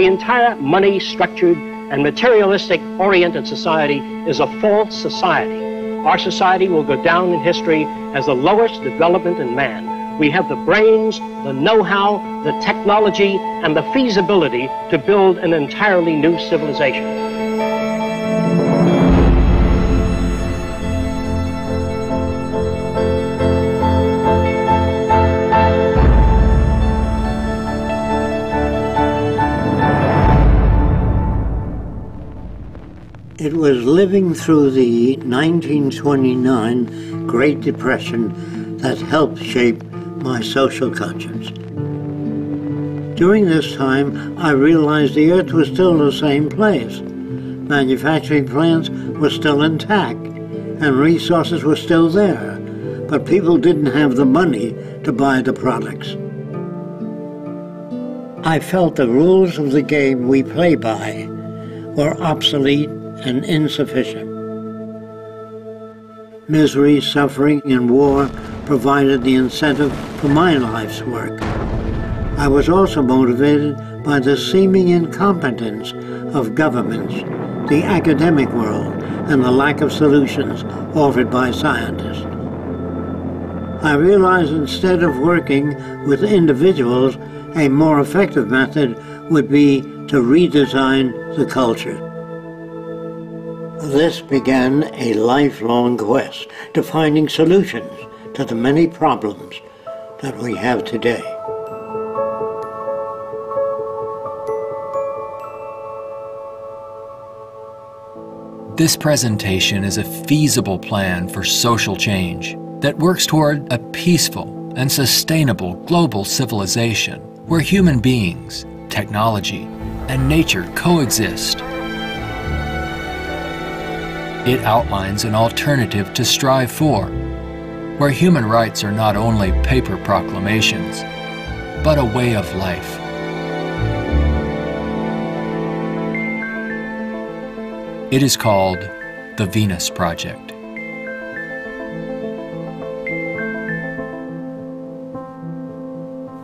entire money-structured and materialistic-oriented society is a false society. Our society will go down in history as the lowest development in man. We have the brains, the know-how, the technology, and the feasibility to build an entirely new civilization. It was living through the 1929 Great Depression that helped shape my social conscience. During this time, I realized the Earth was still the same place. Manufacturing plants were still intact, and resources were still there, but people didn't have the money to buy the products. I felt the rules of the game we play by were obsolete and insufficient. Misery, suffering, and war provided the incentive for my life's work. I was also motivated by the seeming incompetence of governments, the academic world, and the lack of solutions offered by scientists. I realized instead of working with individuals, a more effective method would be to redesign the culture. This began a lifelong quest to finding solutions to the many problems that we have today. This presentation is a feasible plan for social change that works toward a peaceful and sustainable global civilization where human beings, technology, and nature coexist. It outlines an alternative to strive for, where human rights are not only paper proclamations, but a way of life. It is called the Venus Project.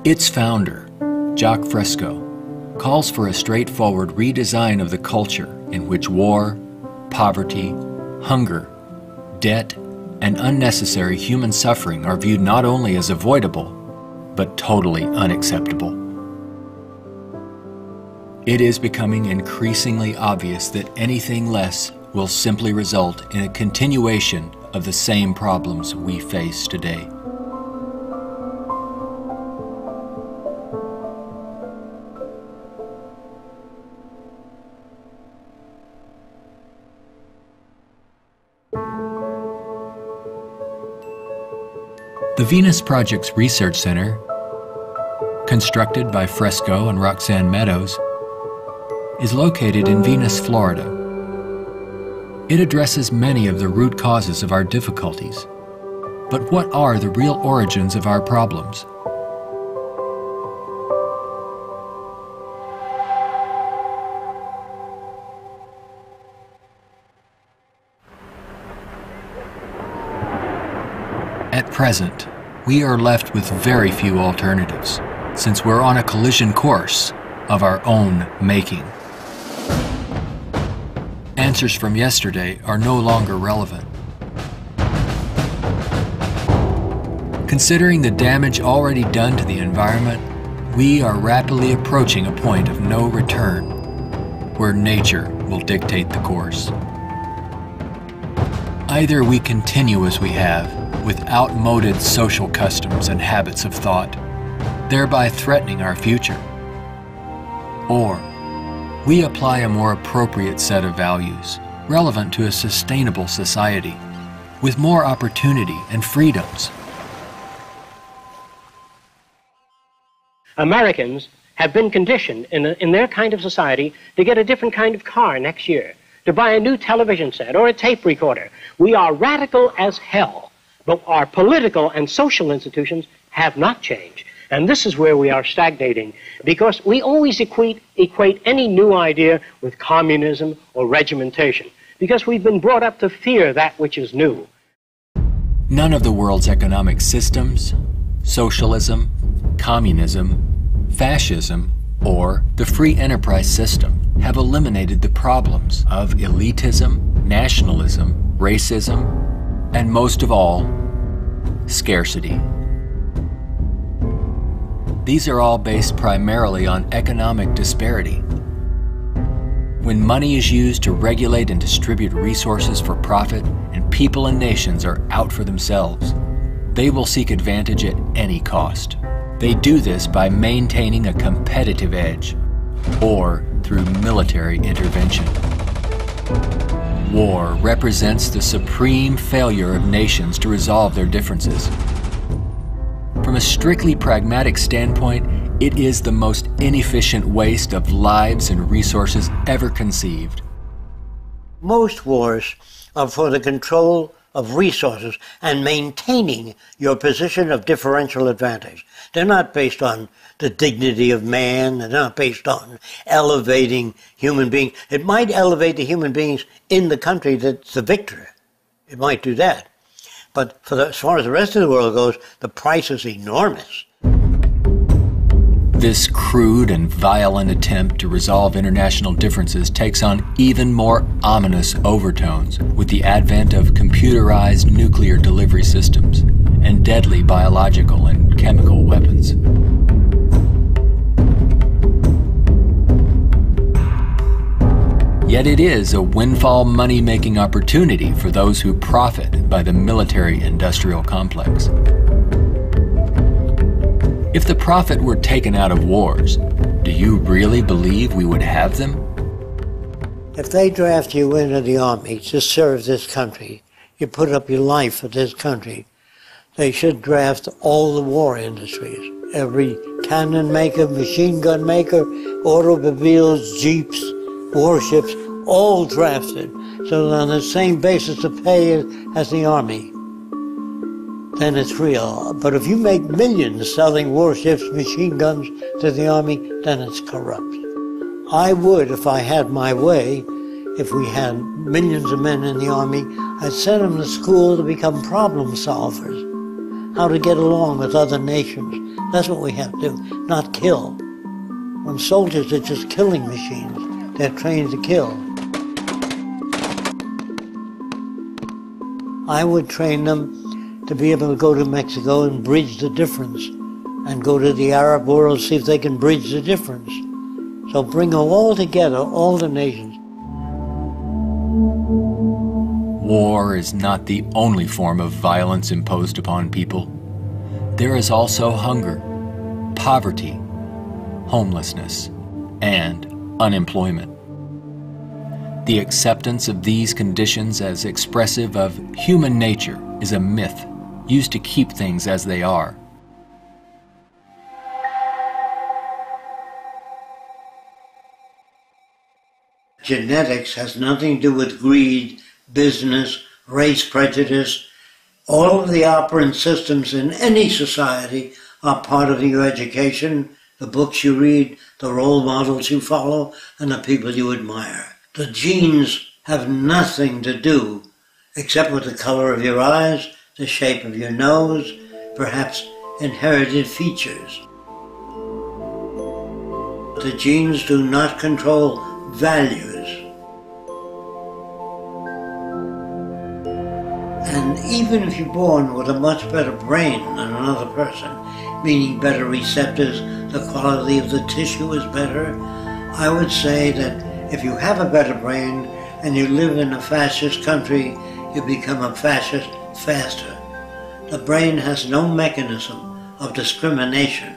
Its founder, Jacques Fresco, calls for a straightforward redesign of the culture in which war, poverty, hunger, debt, and unnecessary human suffering are viewed not only as avoidable, but totally unacceptable. It is becoming increasingly obvious that anything less will simply result in a continuation of the same problems we face today. The Venus Project's Research Center, constructed by Fresco and Roxanne Meadows, is located in Venus, Florida. It addresses many of the root causes of our difficulties. But what are the real origins of our problems? At present, we are left with very few alternatives, since we're on a collision course of our own making. Answers from yesterday are no longer relevant. Considering the damage already done to the environment, we are rapidly approaching a point of no return, where nature will dictate the course. Either we continue as we have, with outmoded social customs and habits of thought, thereby threatening our future. Or we apply a more appropriate set of values, relevant to a sustainable society, with more opportunity and freedoms. Americans have been conditioned in their kind of society to get a different kind of car next year, to buy a new television set or a tape recorder. We are radical as hell. But our political and social institutions have not changed. And this is where we are stagnating, because we always equate any new idea with communism or regimentation, because we've been brought up to fear that which is new. None of the world's economic systems, socialism, communism, fascism, or the free enterprise system have eliminated the problems of elitism, nationalism, racism, and most of all, scarcity. These are all based primarily on economic disparity. When money is used to regulate and distribute resources for profit, and people and nations are out for themselves, they will seek advantage at any cost. They do this by maintaining a competitive edge, or through military intervention. War represents the supreme failure of nations to resolve their differences. From a strictly pragmatic standpoint, it is the most inefficient waste of lives and resources ever conceived. Most wars are for the control of resources and maintaining your position of differential advantage. They're not based on the dignity of man. They're not based on elevating human beings. It might elevate the human beings in the country that's the victor. It might do that. But as far as the rest of the world goes, the price is enormous. This crude and violent attempt to resolve international differences takes on even more ominous overtones with the advent of computerized nuclear delivery systems and deadly biological and chemical weapons. Yet it is a windfall money-making opportunity for those who profit by the military-industrial complex. If the profit were taken out of wars, do you really believe we would have them? If they draft you into the army to serve this country, you put up your life for this country, they should draft all the war industries. Every cannon maker, machine gun maker, automobiles, jeeps, warships, all drafted, so that on the same basis of pay as the army. Then it's real. But if you make millions selling warships, machine guns to the army, then it's corrupt. I would, if I had my way, if we had millions of men in the army, I'd send them to school to become problem solvers, how to get along with other nations. That's what we have to do, not kill. When soldiers are just killing machines, they're trained to kill. I would train them to be able to go to Mexico and bridge the difference, and go to the Arab world, see if they can bridge the difference. So bring them all together, all the nations. War is not the only form of violence imposed upon people. There is also hunger, poverty, homelessness, and unemployment. The acceptance of these conditions as expressive of human nature is a myth used to keep things as they are. Genetics has nothing to do with greed, business, race prejudice. All of the operant systems in any society are part of your education, the books you read, the role models you follow, and the people you admire. The genes have nothing to do except with the color of your eyes, the shape of your nose, perhaps inherited features. The genes do not control values. And even if you're born with a much better brain than another person, meaning better receptors, the quality of the tissue is better, I would say that if you have a better brain and you live in a fascist country, you become a fascist faster. The brain has no mechanism of discrimination.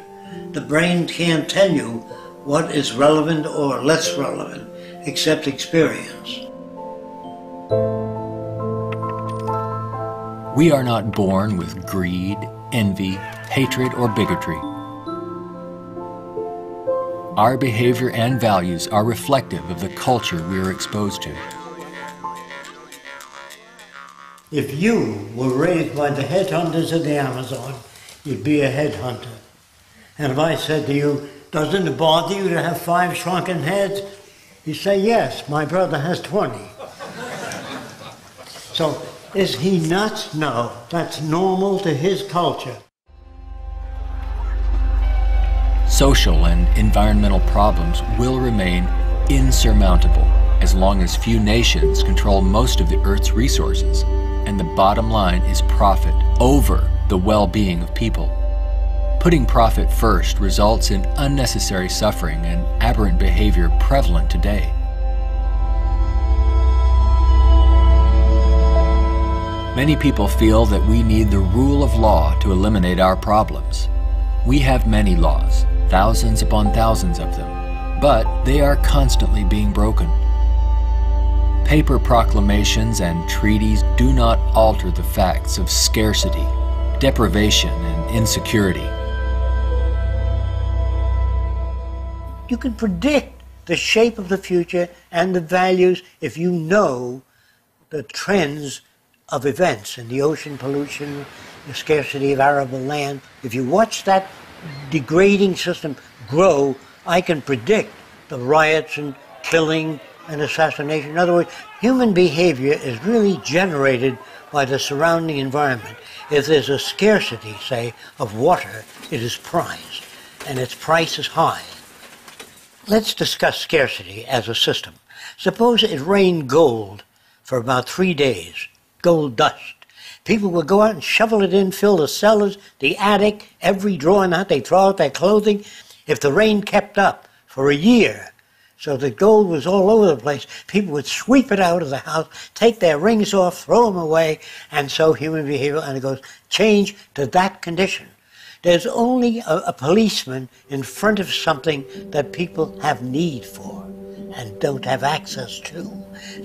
The brain can't tell you what is relevant or less relevant, except experience. We are not born with greed, envy, hatred, or bigotry. Our behavior and values are reflective of the culture we are exposed to. If you were raised by the headhunters of the Amazon, you'd be a headhunter. And if I said to you, doesn't it bother you to have 5 shrunken heads? You say, yes, my brother has 20. So, is he nuts? No, that's normal to his culture. Social and environmental problems will remain insurmountable as long as few nations control most of the Earth's resources, and the bottom line is profit over the well-being of people. Putting profit first results in unnecessary suffering and aberrant behavior prevalent today. Many people feel that we need the rule of law to eliminate our problems. We have many laws, thousands upon thousands of them, but they are constantly being broken. Paper proclamations and treaties do not alter the facts of scarcity, deprivation, and insecurity. You can predict the shape of the future and the values if you know the trends of events in the ocean pollution, the scarcity of arable land. If you watch that degrading system grow, I can predict the riots and killing and assassination. In other words, human behavior is really generated by the surrounding environment. If there's a scarcity, say, of water, it is prized, and its price is high. Let's discuss scarcity as a system. Suppose it rained gold for about 3 days, gold dust. People would go out and shovel it in, fill the cellars, the attic, every drawer in that. They throw out their clothing. If the rain kept up for a year, so the gold was all over the place, people would sweep it out of the house, take their rings off, throw them away, and so human behavior undergoes change to that condition. There's only a policeman in front of something that people have need for and don't have access to.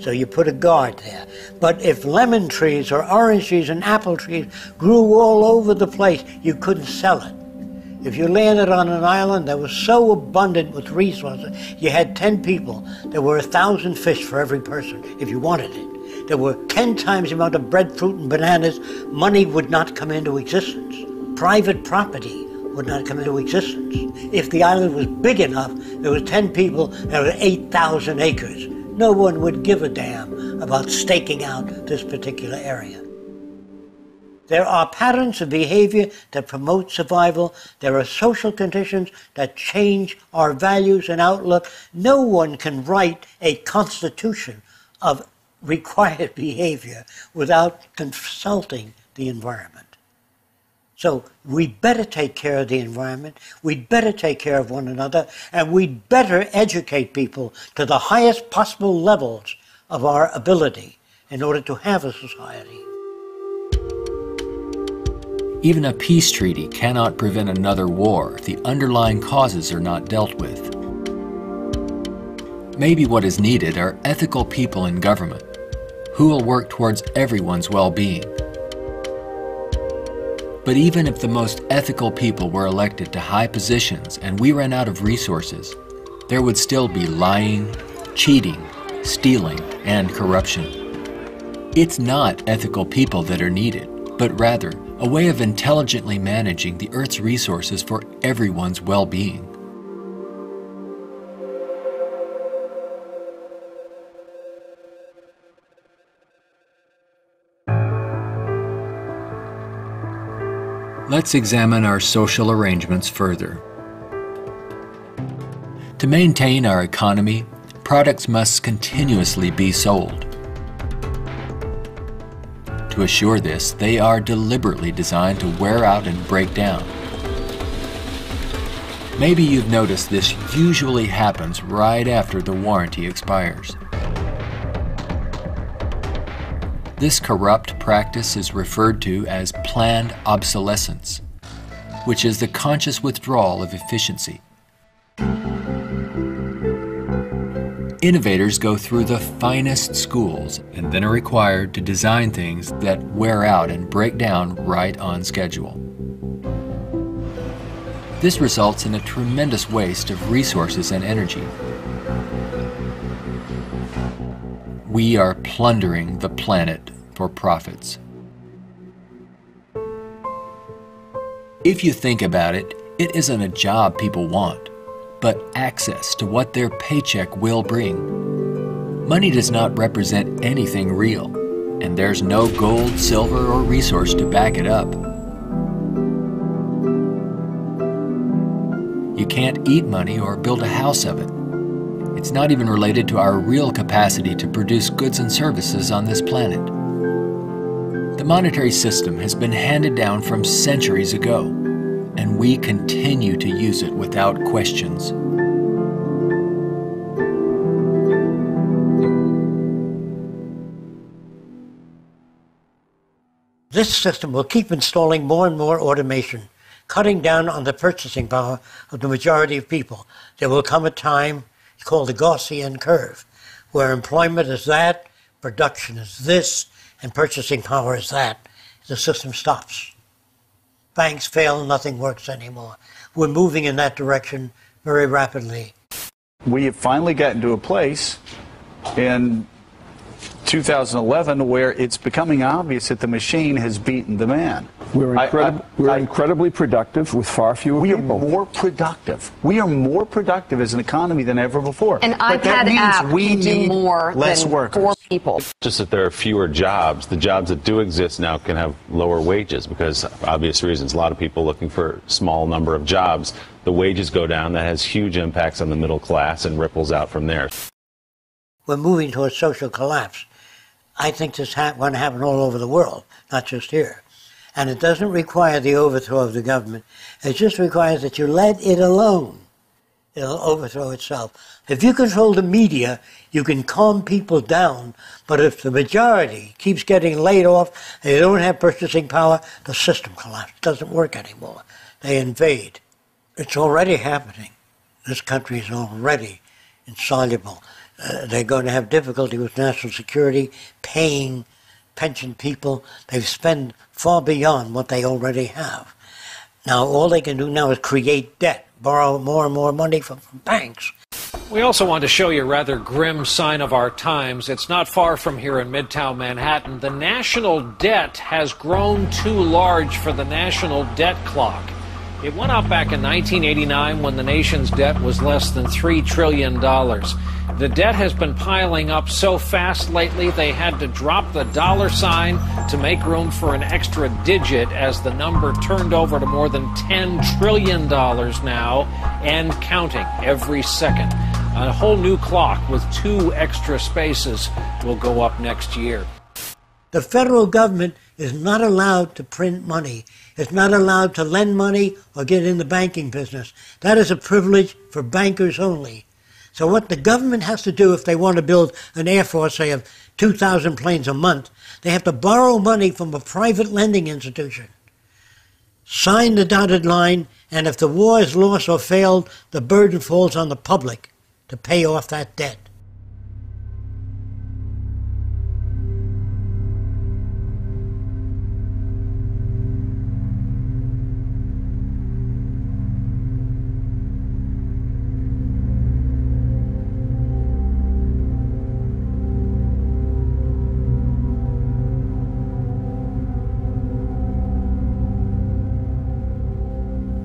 So you put a guard there. But if lemon trees or orange trees and apple trees grew all over the place, you couldn't sell it. If you landed on an island that was so abundant with resources, you had 10 people, there were 1,000 fish for every person if you wanted it. There were 10 times the amount of bread, fruit, and bananas. Money would not come into existence. Private property would not come into existence. If the island was big enough, there were 10 people, there were 8,000 acres. No one would give a damn about staking out this particular area. There are patterns of behavior that promote survival. There are social conditions that change our values and outlook. No one can write a constitution of required behavior without consulting the environment. So we'd better take care of the environment, we'd better take care of one another, and we'd better educate people to the highest possible levels of our ability in order to have a society. Even a peace treaty cannot prevent another war if the underlying causes are not dealt with. Maybe what is needed are ethical people in government who will work towards everyone's well-being. But even if the most ethical people were elected to high positions and we ran out of resources, there would still be lying, cheating, stealing, and corruption. It's not ethical people that are needed, but rather a way of intelligently managing the Earth's resources for everyone's well-being. Let's examine our social arrangements further. To maintain our economy, products must continuously be sold. To assure this, they are deliberately designed to wear out and break down. Maybe you've noticed this usually happens right after the warranty expires. This corrupt practice is referred to as planned obsolescence, which is the conscious withdrawal of efficiency. Innovators go through the finest schools and then are required to design things that wear out and break down right on schedule. This results in a tremendous waste of resources and energy. We are plundering the planet for profits. If you think about it, it isn't a job people want, but access to what their paycheck will bring. Money does not represent anything real, and there's no gold, silver, or resource to back it up. You can't eat money or build a house of it. It's not even related to our real capacity to produce goods and services on this planet. The monetary system has been handed down from centuries ago, and we continue to use it without questions. This system will keep installing more and more automation, cutting down on the purchasing power of the majority of people. There will come a time called the Gaussian curve, where employment is that, production is this, and purchasing power is that. The system stops. Banks fail, nothing works anymore. We're moving in that direction very rapidly. We have finally gotten to a place in 2011 where it's becoming obvious that the machine has beaten the man. We're incredibly productive with far fewer people. We are more productive. We are more productive as an economy than ever before. An iPad app can do more less than workers. 4 people. Just that there are fewer jobs. The jobs that do exist now can have lower wages because, for obvious reasons, a lot of people looking for a small number of jobs. The wages go down. That has huge impacts on the middle class and ripples out from there. We're moving towards social collapse. I think this is going to happen all over the world, not just here. And it doesn't require the overthrow of the government. It just requires that you let it alone. It'll overthrow itself. If you control the media, you can calm people down. But if the majority keeps getting laid off, they don't have purchasing power, the system collapses. It doesn't work anymore. They invade. It's already happening. This country is already insoluble. They're going to have difficulty with national security, paying pension people. They've spent far beyond what they already have. Now, all they can do now is create debt, borrow more and more money from banks. We also want to show you a rather grim sign of our times. It's not far from here in Midtown Manhattan. The national debt has grown too large for the national debt clock. It went up back in 1989 when the nation's debt was less than $3 trillion. The debt has been piling up so fast lately they had to drop the dollar sign to make room for an extra digit as the number turned over to more than $10 trillion now and counting every second. A whole new clock with 2 extra spaces will go up next year. The federal government is not allowed to print money. It's not allowed to lend money or get in the banking business. That is a privilege for bankers only. So what the government has to do if they want to build an air force, say, of 2,000 planes a month, they have to borrow money from a private lending institution, sign the dotted line, and if the war is lost or failed, the burden falls on the public to pay off that debt.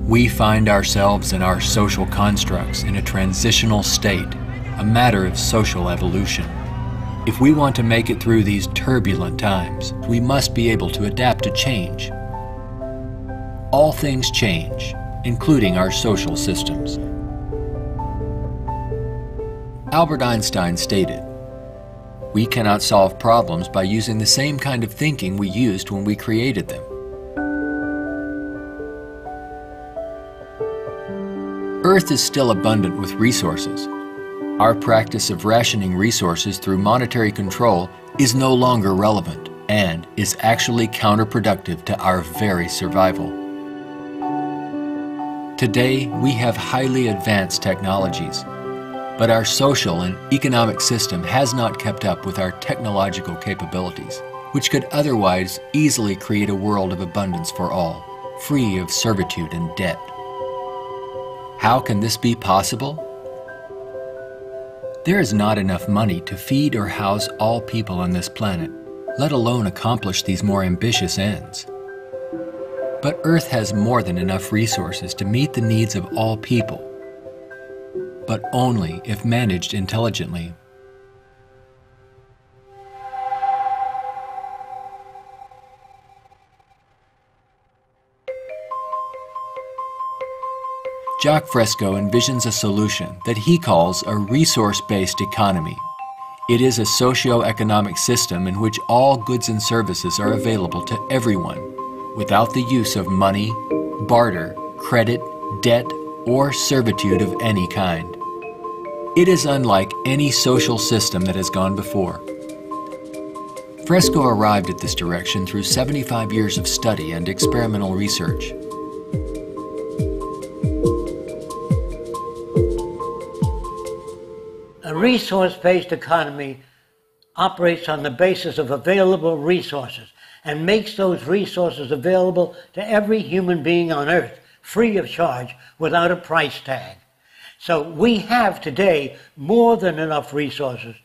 We find ourselves and our social constructs in a transitional state, a matter of social evolution. If we want to make it through these turbulent times, we must be able to adapt to change. All things change, including our social systems. Albert Einstein stated, "We cannot solve problems by using the same kind of thinking we used when we created them." Earth is still abundant with resources. Our practice of rationing resources through monetary control is no longer relevant and is actually counterproductive to our very survival. Today, we have highly advanced technologies, but our social and economic system has not kept up with our technological capabilities, which could otherwise easily create a world of abundance for all, free of servitude and debt. How can this be possible? There is not enough money to feed or house all people on this planet, let alone accomplish these more ambitious ends. But Earth has more than enough resources to meet the needs of all people, but only if managed intelligently. Jacques Fresco envisions a solution that he calls a resource-based economy. It is a socio-economic system in which all goods and services are available to everyone, without the use of money, barter, credit, debt, or servitude of any kind. It is unlike any social system that has gone before. Fresco arrived at this direction through 75 years of study and experimental research. A resource-based economy operates on the basis of available resources and makes those resources available to every human being on earth, free of charge, without a price tag. So we have today more than enough resources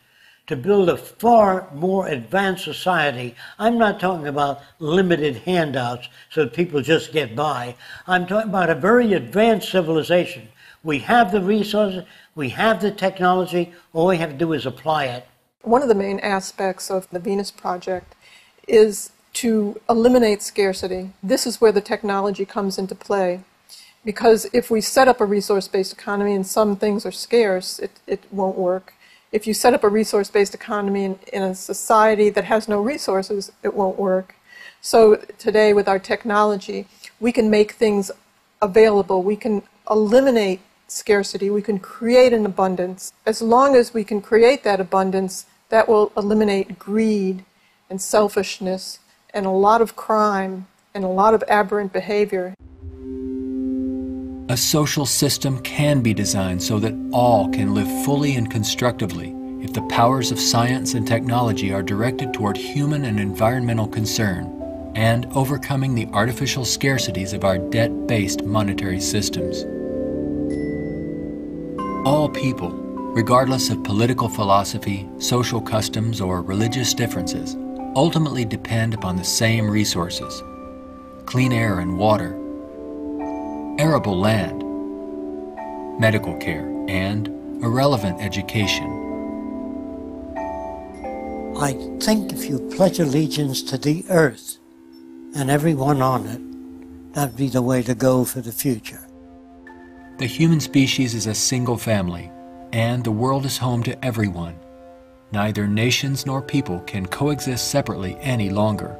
to build a far more advanced society. I'm not talking about limited handouts so that people just get by. I'm talking about a very advanced civilization. We have the resources, we have the technology, all we have to do is apply it. One of the main aspects of the Venus Project is to eliminate scarcity. This is where the technology comes into play. Because if we set up a resource-based economy and some things are scarce, it won't work. If you set up a resource-based economy in a society that has no resources, it won't work. So today with our technology, we can make things available. We can eliminate scarcity. We can create an abundance. As long as we can create that abundance, that will eliminate greed and selfishness and a lot of crime and a lot of aberrant behavior. A social system can be designed so that all can live fully and constructively if the powers of science and technology are directed toward human and environmental concern and overcoming the artificial scarcities of our debt-based monetary systems. All people, regardless of political philosophy, social customs, or religious differences, ultimately depend upon the same resources: clean air and water, arable land, medical care, and a relevant education. I think if you pledge allegiance to the earth and everyone on it, that'd be the way to go for the future. The human species is a single family, and the world is home to everyone. Neither nations nor people can coexist separately any longer.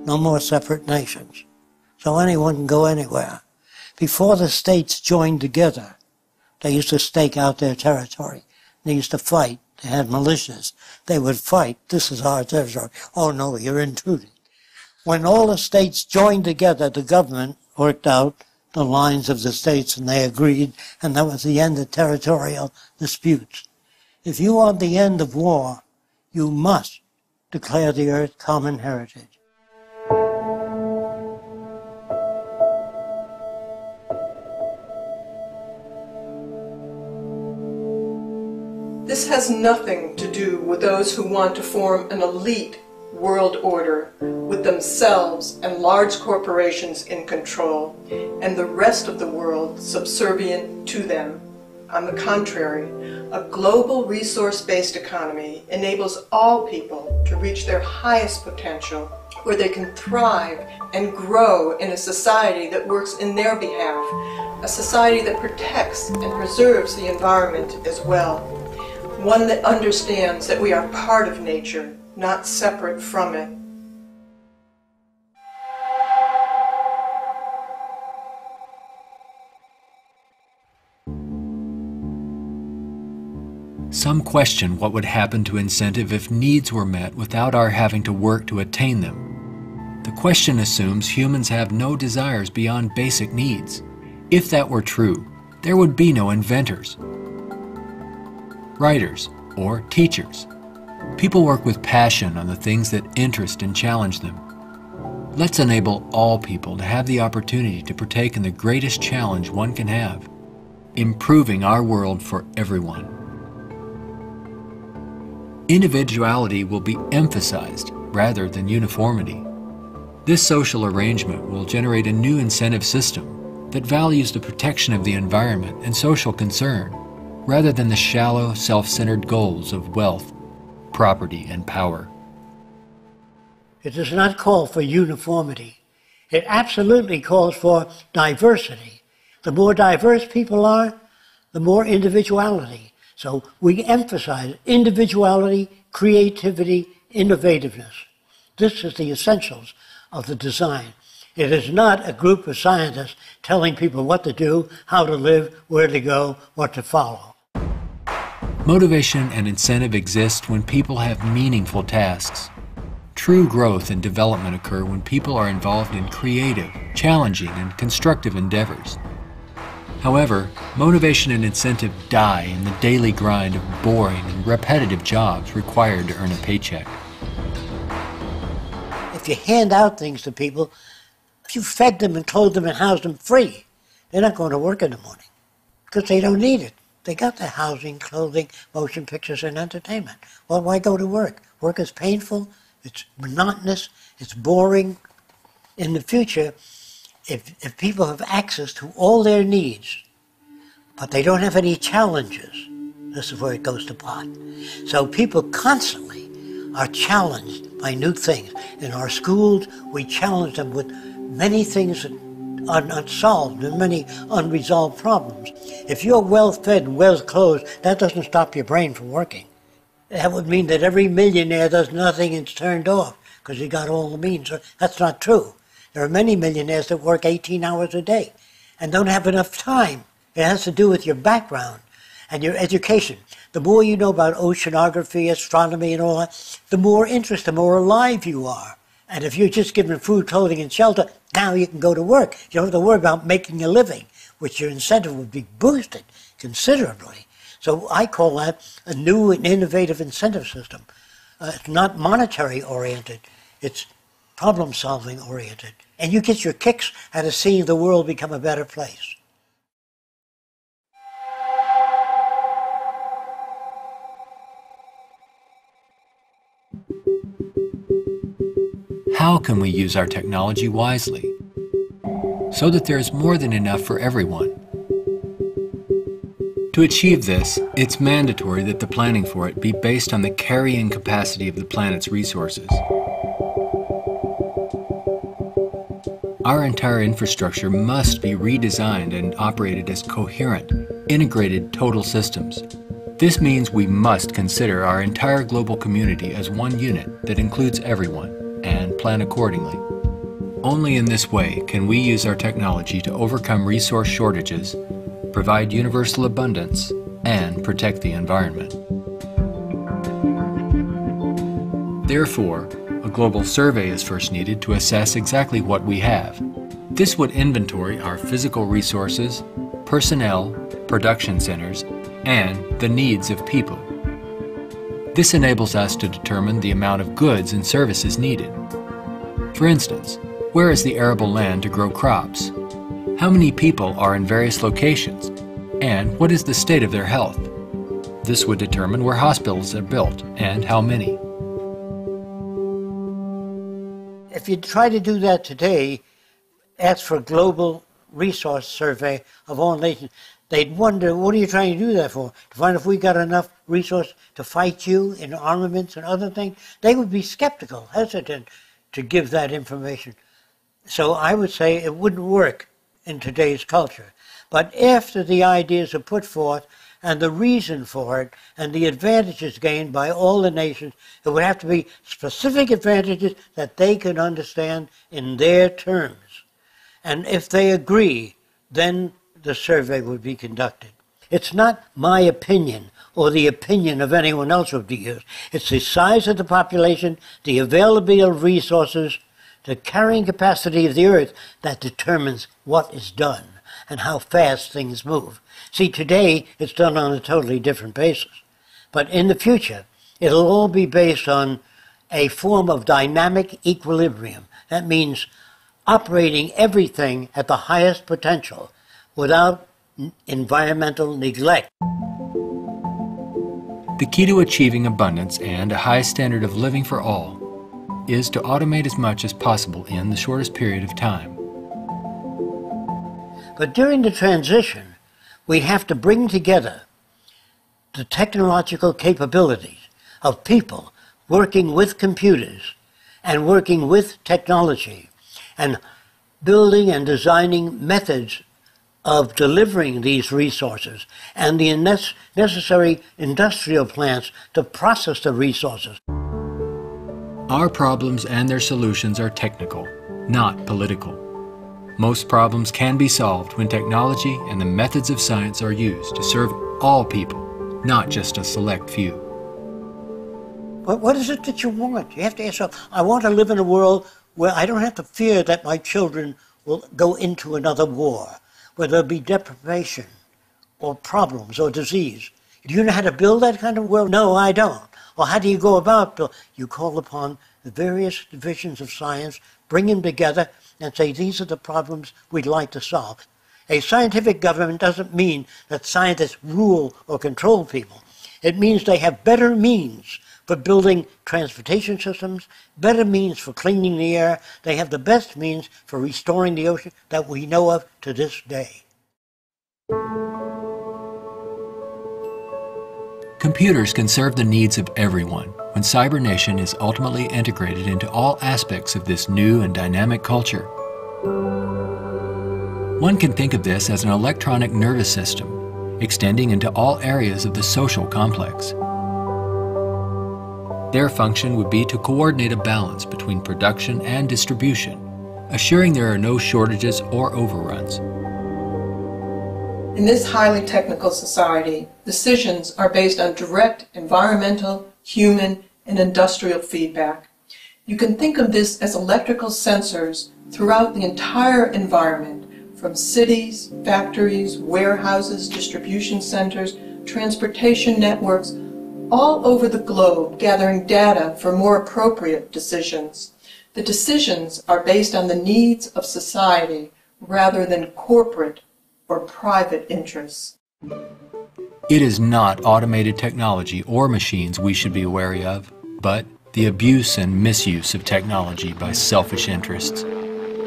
No more separate nations, so anyone can go anywhere. Before the states joined together, they used to stake out their territory. They used to fight. They had militias. They would fight. This is our territory. Oh no, you're intruding. When all the states joined together, the government worked out the lines of the states and they agreed, and that was the end of territorial disputes. If you want the end of war, you must declare the earth common heritage. This has nothing to do with those who want to form an elite world order with themselves and large corporations in control and the rest of the world subservient to them. On the contrary, a global resource-based economy enables all people to reach their highest potential, where they can thrive and grow in a society that works in their behalf, a society that protects and preserves the environment as well, one that understands that we are part of nature, not separate from it. Some question what would happen to incentive if needs were met without our having to work to attain them. The question assumes humans have no desires beyond basic needs. If that were true, there would be no inventors, writers, or teachers. People work with passion on the things that interest and challenge them. Let's enable all people to have the opportunity to partake in the greatest challenge one can have, improving our world for everyone. Individuality will be emphasized rather than uniformity. This social arrangement will generate a new incentive system that values the protection of the environment and social concern, rather than the shallow, self-centered goals of wealth, property, and power. It does not call for uniformity. It absolutely calls for diversity. The more diverse people are, the more individuality. So we emphasize individuality, creativity, innovativeness. This is the essentials of the design. It is not a group of scientists telling people what to do, how to live, where to go, what to follow. Motivation and incentive exist when people have meaningful tasks. True growth and development occur when people are involved in creative, challenging, and constructive endeavors. However, motivation and incentive die in the daily grind of boring and repetitive jobs required to earn a paycheck. If you hand out things to people, if you fed them and clothed them and housed them free, they're not going to work in the morning because they don't need it. They got their housing, clothing, motion pictures, and entertainment. Well, why go to work? Work is painful, it's monotonous, it's boring. In the future, if people have access to all their needs, but they don't have any challenges, this is where it goes to pot. So people constantly are challenged by new things. In our schools, we challenge them with many things that are unsolved and many unresolved problems. If you're well-fed and well-clothed, that doesn't stop your brain from working. That would mean that every millionaire does nothing and is turned off because he got all the means. That's not true. There are many millionaires that work 18 hours a day and don't have enough time. It has to do with your background and your education. The more you know about oceanography, astronomy, and all that, the more interest, the more alive you are. And if you're just given food, clothing, and shelter, now you can go to work. You don't have to worry about making a living, which your incentive would be boosted considerably. So I call that a new and innovative incentive system. It's not monetary oriented, it's problem solving oriented. And you get your kicks out of seeing the world become a better place. How can we use our technology wisely so that there is more than enough for everyone? To achieve this, it's mandatory that the planning for it be based on the carrying capacity of the planet's resources. Our entire infrastructure must be redesigned and operated as coherent, integrated total systems. This means we must consider our entire global community as one unit that includes everyone, and plan accordingly. Only in this way can we use our technology to overcome resource shortages, provide universal abundance, and protect the environment. Therefore, a global survey is first needed to assess exactly what we have. This would inventory our physical resources, personnel, production centers, and the needs of people. This enables us to determine the amount of goods and services needed. For instance, where is the arable land to grow crops? How many people are in various locations? And what is the state of their health? This would determine where hospitals are built and how many. If you try to do that today, ask for a global resource survey of all nations, they'd wonder, what are you trying to do that for? To find if we got enough resource to fight you in armaments and other things? They would be skeptical, hesitant to give that information. So I would say it wouldn't work in today's culture. But after the ideas are put forth and the reason for it and the advantages gained by all the nations, it would have to be specific advantages that they can understand in their terms. And if they agree, then the survey would be conducted. It's not my opinion or the opinion of anyone else would be used. It's the size of the population, the availability of resources, the carrying capacity of the earth that determines what is done and how fast things move. See, today it's done on a totally different basis. But in the future, it'll all be based on a form of dynamic equilibrium. That means operating everything at the highest potential without environmental neglect. The key to achieving abundance and a high standard of living for all is to automate as much as possible in the shortest period of time. But during the transition, we have to bring together the technological capabilities of people working with computers and working with technology and building and designing methods of delivering these resources and the necessary industrial plants to process the resources. Our problems and their solutions are technical, not political. Most problems can be solved when technology and the methods of science are used to serve all people, not just a select few. But what is it that you want? You have to ask yourself, I want to live in a world where I don't have to fear that my children will go into another war, where there'll be deprivation or problems or disease. Do you know how to build that kind of world? No, I don't. Well, how do you go about it? You call upon the various divisions of science, bring them together, and say, these are the problems we'd like to solve. A scientific government doesn't mean that scientists rule or control people. It means they have better means for building transportation systems, better means for cleaning the air. They have the best means for restoring the ocean that we know of to this day. Computers can serve the needs of everyone when Cybernation is ultimately integrated into all aspects of this new and dynamic culture. One can think of this as an electronic nervous system, extending into all areas of the social complex. Their function would be to coordinate a balance between production and distribution, assuring there are no shortages or overruns. In this highly technical society, decisions are based on direct environmental, human, and industrial feedback. You can think of this as electrical sensors throughout the entire environment, from cities, factories, warehouses, distribution centers, transportation networks, all over the globe, gathering data for more appropriate decisions. The decisions are based on the needs of society rather than corporate or private interests. It is not automated technology or machines we should be wary of, but the abuse and misuse of technology by selfish interests.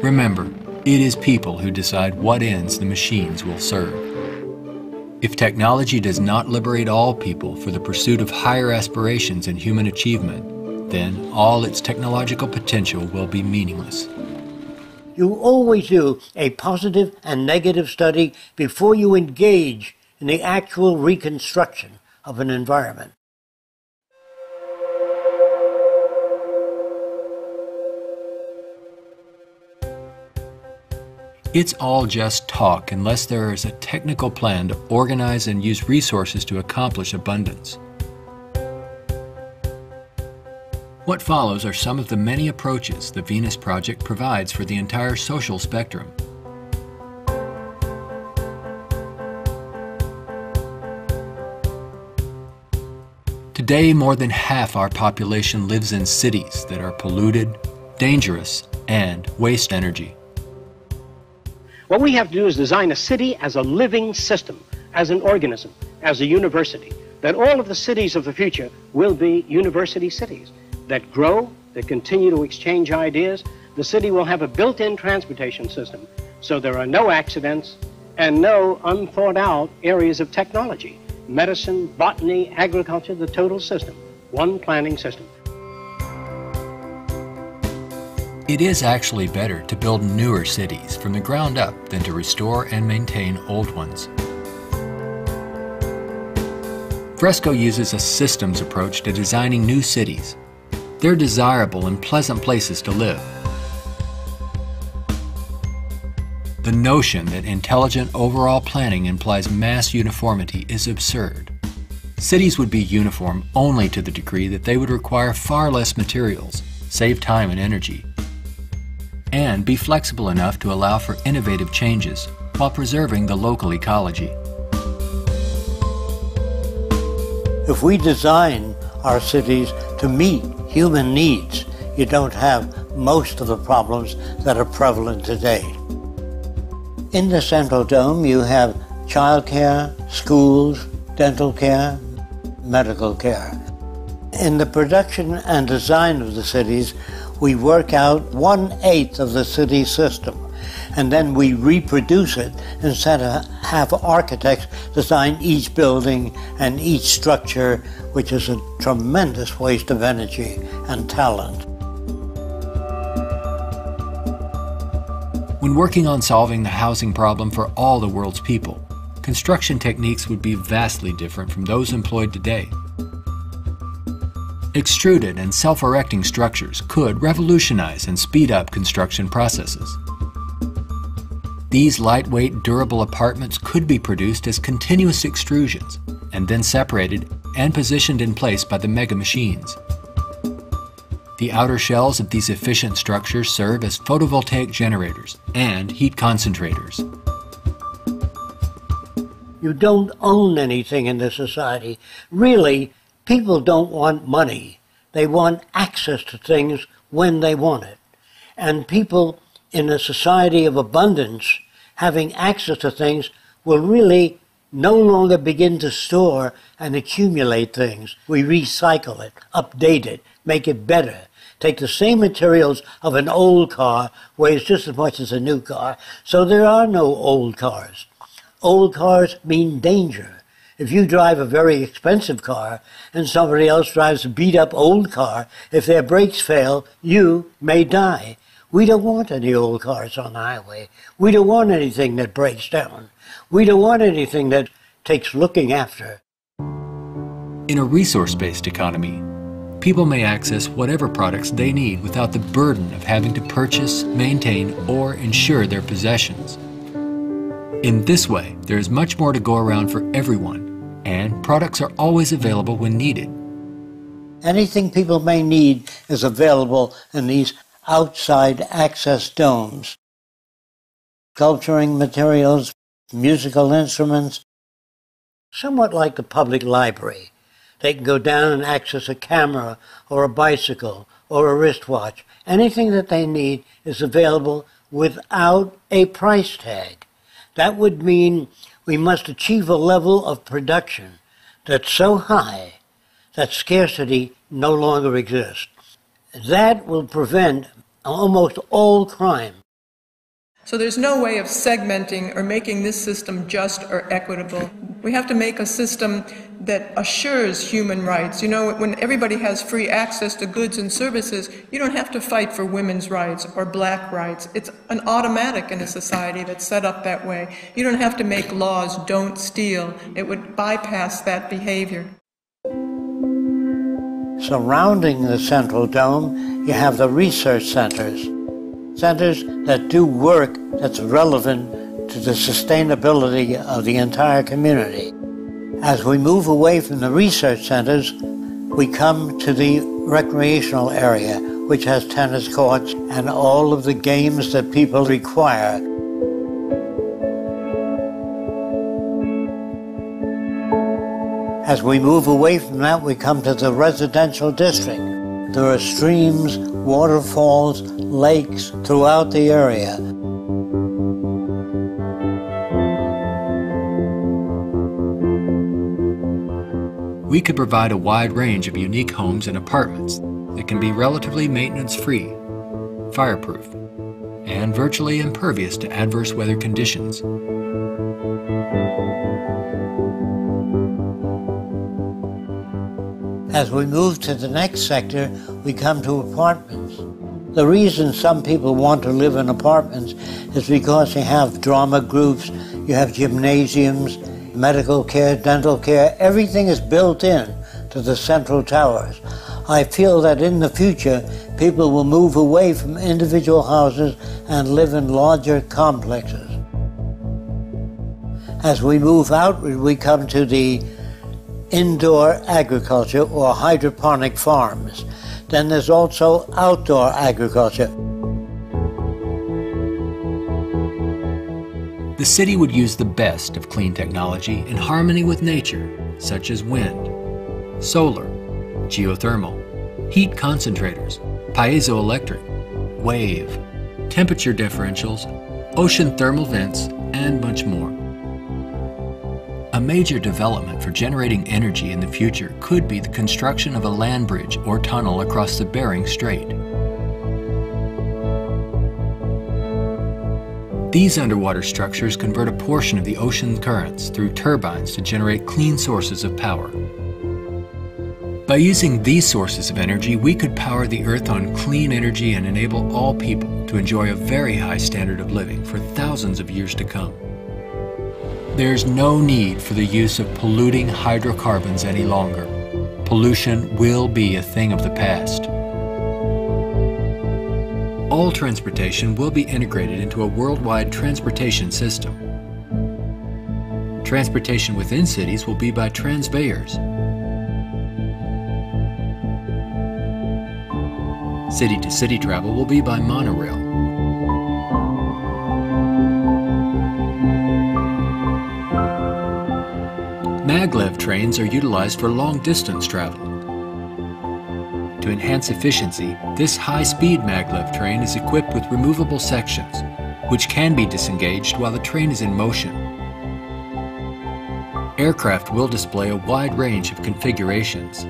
Remember, it is people who decide what ends the machines will serve. If technology does not liberate all people for the pursuit of higher aspirations and human achievement, then all its technological potential will be meaningless. You always do a positive and negative study before you engage in the actual reconstruction of an environment. It's all just talk unless there is a technical plan to organize and use resources to accomplish abundance. What follows are some of the many approaches the Venus Project provides for the entire social spectrum. Today, more than half our population lives in cities that are polluted, dangerous, and waste energy. What we have to do is design a city as a living system, as an organism, as a university, that all of the cities of the future will be university cities that grow, that continue to exchange ideas. The city will have a built-in transportation system, so there are no accidents and no unthought out areas of technology. Medicine, botany, agriculture, the total system, one planning system. It is actually better to build newer cities from the ground up than to restore and maintain old ones. Fresco uses a systems approach to designing new cities. They're desirable and pleasant places to live. The notion that intelligent overall planning implies mass uniformity is absurd. Cities would be uniform only to the degree that they would require far less materials, save time and energy, and be flexible enough to allow for innovative changes while preserving the local ecology. If we design our cities to meet human needs, you don't have most of the problems that are prevalent today. In the Central Dome, you have childcare, schools, dental care, medical care. In the production and design of the cities, we work out 1/8 of the city system, and then we reproduce it instead of have architects design each building and each structure, which is a tremendous waste of energy and talent. When working on solving the housing problem for all the world's people, construction techniques would be vastly different from those employed today. Extruded and self-erecting structures could revolutionize and speed up construction processes. These lightweight, durable apartments could be produced as continuous extrusions and then separated and positioned in place by the mega machines. The outer shells of these efficient structures serve as photovoltaic generators and heat concentrators. You don't own anything in this society. Really, people don't want money. They want access to things when they want it. And people in a society of abundance, having access to things, will really no longer begin to store and accumulate things. We recycle it, update it, make it better. Take the same materials of an old car, weighs just as much as a new car, so there are no old cars. Old cars mean danger. If you drive a very expensive car and somebody else drives a beat-up old car, if their brakes fail, you may die. We don't want any old cars on the highway. We don't want anything that breaks down. We don't want anything that takes looking after. In a resource-based economy, people may access whatever products they need without the burden of having to purchase, maintain, or insure their possessions. In this way, there is much more to go around for everyone, and products are always available when needed. Anything people may need is available in these outside access domes. Sculpturing materials, musical instruments, somewhat like the public library. They can go down and access a camera or a bicycle or a wristwatch. Anything that they need is available without a price tag. That would mean we must achieve a level of production that's so high that scarcity no longer exists. That will prevent almost all crime. So there's no way of segmenting or making this system just or equitable. We have to make a system that assures human rights. You know, when everybody has free access to goods and services, you don't have to fight for women's rights or black rights. It's an automatic in a society that's set up that way. You don't have to make laws, don't steal. It would bypass that behavior. Surrounding the central dome, you have the research centers. Centers that do work that's relevant to the sustainability of the entire community. As we move away from the research centers, we come to the recreational area, which has tennis courts and all of the games that people require. As we move away from that, we come to the residential district. There are streams, waterfalls, lakes throughout the area. We could provide a wide range of unique homes and apartments that can be relatively maintenance-free, fireproof, and virtually impervious to adverse weather conditions. As we move to the next sector, we come to apartments. The reason some people want to live in apartments is because you have drama groups, you have gymnasiums, medical care, dental care, everything is built in to the central towers. I feel that in the future, people will move away from individual houses and live in larger complexes. As we move outward, we come to the indoor agriculture or hydroponic farms. Then there's also outdoor agriculture. The city would use the best of clean technology in harmony with nature, such as wind, solar, geothermal, heat concentrators, piezoelectric, wave, temperature differentials, ocean thermal vents, and much more. A major development for generating energy in the future could be the construction of a land bridge or tunnel across the Bering Strait. These underwater structures convert a portion of the ocean currents through turbines to generate clean sources of power. By using these sources of energy, we could power the Earth on clean energy and enable all people to enjoy a very high standard of living for thousands of years to come. There's no need for the use of polluting hydrocarbons any longer. Pollution will be a thing of the past. All transportation will be integrated into a worldwide transportation system. Transportation within cities will be by transveyors. City-to-city travel will be by monorail. Maglev trains are utilized for long-distance travel. To enhance efficiency, this high-speed maglev train is equipped with removable sections, which can be disengaged while the train is in motion. Aircraft will display a wide range of configurations.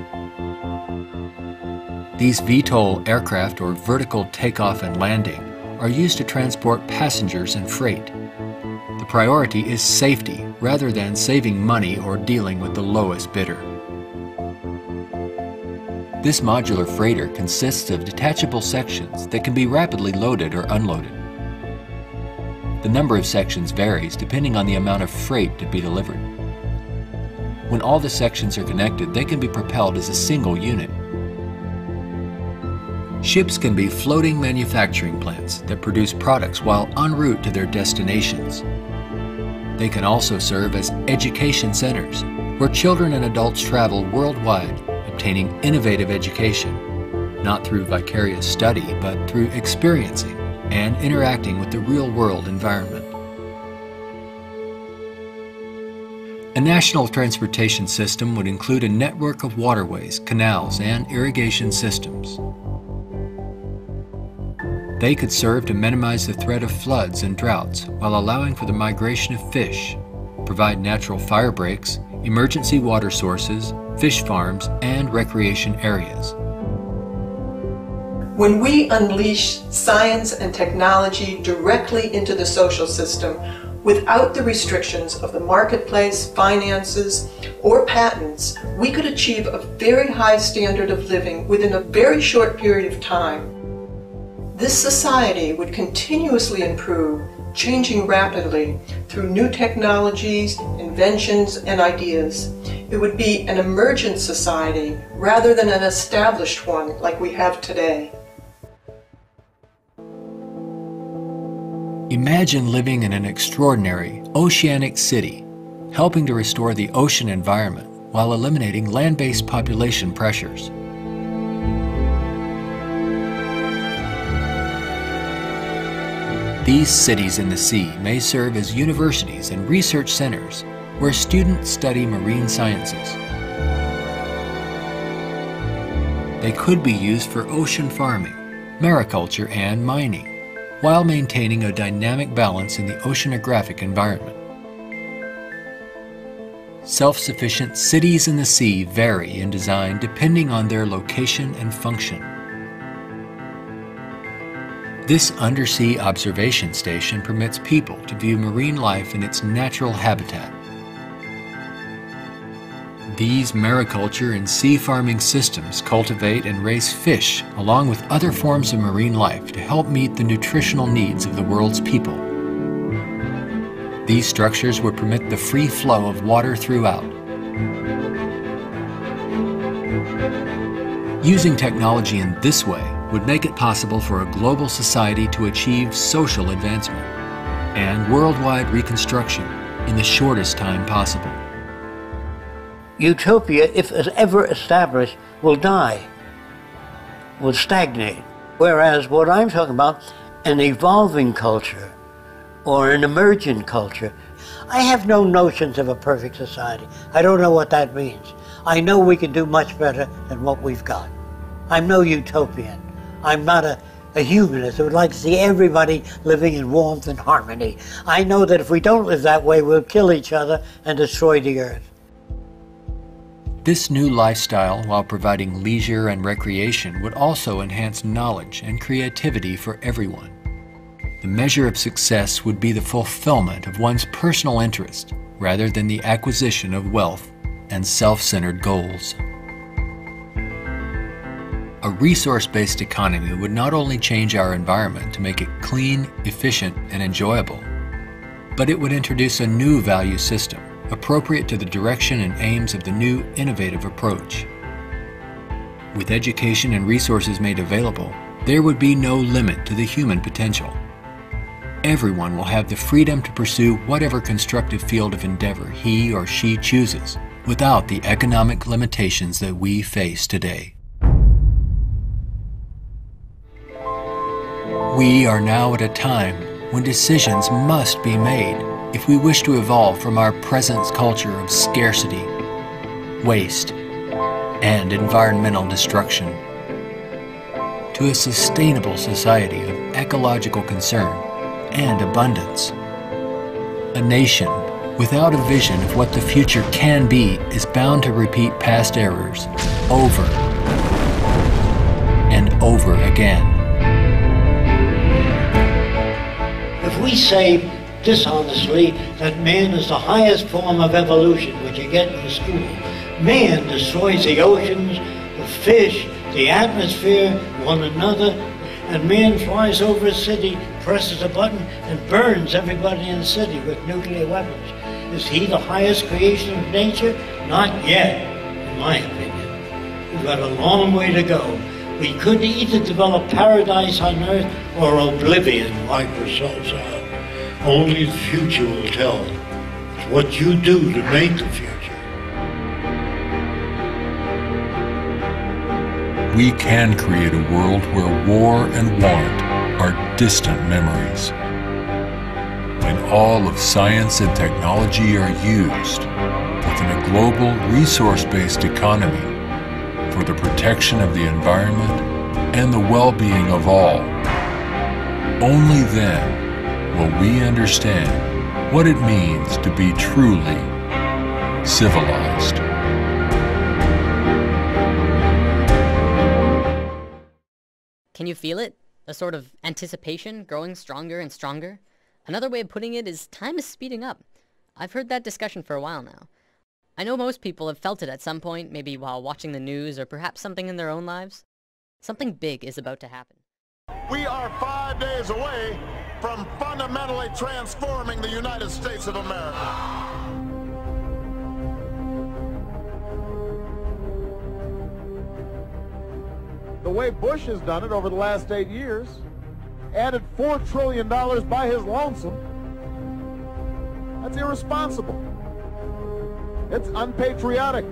These VTOL aircraft, or vertical takeoff and landing, are used to transport passengers and freight. The priority is safety rather than saving money or dealing with the lowest bidder. This modular freighter consists of detachable sections that can be rapidly loaded or unloaded. The number of sections varies depending on the amount of freight to be delivered. When all the sections are connected, they can be propelled as a single unit. Ships can be floating manufacturing plants that produce products while en route to their destinations. They can also serve as education centers, where children and adults travel worldwide, obtaining innovative education, not through vicarious study, but through experiencing and interacting with the real-world environment. A national transportation system would include a network of waterways, canals, and irrigation systems. They could serve to minimize the threat of floods and droughts while allowing for the migration of fish, provide natural fire breaks, emergency water sources, fish farms, and recreation areas. When we unleash science and technology directly into the social system without the restrictions of the marketplace, finances, or patents, we could achieve a very high standard of living within a very short period of time. This society would continuously improve, changing rapidly through new technologies, inventions, and ideas. It would be an emergent society rather than an established one like we have today. Imagine living in an extraordinary oceanic city, helping to restore the ocean environment while eliminating land-based population pressures. These cities in the sea may serve as universities and research centers where students study marine sciences. They could be used for ocean farming, mariculture, and mining, while maintaining a dynamic balance in the oceanographic environment. Self-sufficient cities in the sea vary in design depending on their location and function. This undersea observation station permits people to view marine life in its natural habitat. These mariculture and sea farming systems cultivate and raise fish along with other forms of marine life to help meet the nutritional needs of the world's people. These structures would permit the free flow of water throughout. Using technology in this way would make it possible for a global society to achieve social advancement and worldwide reconstruction in the shortest time possible. Utopia, if ever established, will die, will stagnate. Whereas what I'm talking about, an evolving culture or an emergent culture, I have no notions of a perfect society. I don't know what that means. I know we can do much better than what we've got. I'm no utopian. I'm not a humanist who would like to see everybody living in warmth and harmony. I know that if we don't live that way, we'll kill each other and destroy the earth. This new lifestyle, while providing leisure and recreation, would also enhance knowledge and creativity for everyone. The measure of success would be the fulfillment of one's personal interest rather than the acquisition of wealth and self-centered goals. A resource-based economy would not only change our environment to make it clean, efficient, and enjoyable, but it would introduce a new value system appropriate to the direction and aims of the new innovative approach. With education and resources made available, there would be no limit to the human potential. Everyone will have the freedom to pursue whatever constructive field of endeavor he or she chooses, without the economic limitations that we face today. We are now at a time when decisions must be made if we wish to evolve from our present culture of scarcity, waste, and environmental destruction to a sustainable society of ecological concern and abundance. A nation without a vision of what the future can be is bound to repeat past errors over and over again. If we say dishonestly that man is the highest form of evolution, which you get in school, man destroys the oceans, the fish, the atmosphere, one another, and man flies over a city, presses a button, and burns everybody in the city with nuclear weapons. Is he the highest creation of nature? Not yet, in my opinion. We've got a long way to go. We could either develop paradise on earth or oblivion, like ourselves are. Only the future will tell. It's what you do to make the future. We can create a world where war and want are distant memories. When all of science and technology are used within a global resource-based economy for the protection of the environment and the well-being of all. Only then will we understand what it means to be truly civilized. Can you feel it? A sort of anticipation growing stronger and stronger? Another way of putting it is time is speeding up. I've heard that discussion for a while now. I know most people have felt it at some point, maybe while watching the news or perhaps something in their own lives. Something big is about to happen. We are 5 days away from fundamentally transforming the United States of America. The way Bush has done it over the last 8 years, added $4 trillion by his lonesome, that's irresponsible. It's unpatriotic.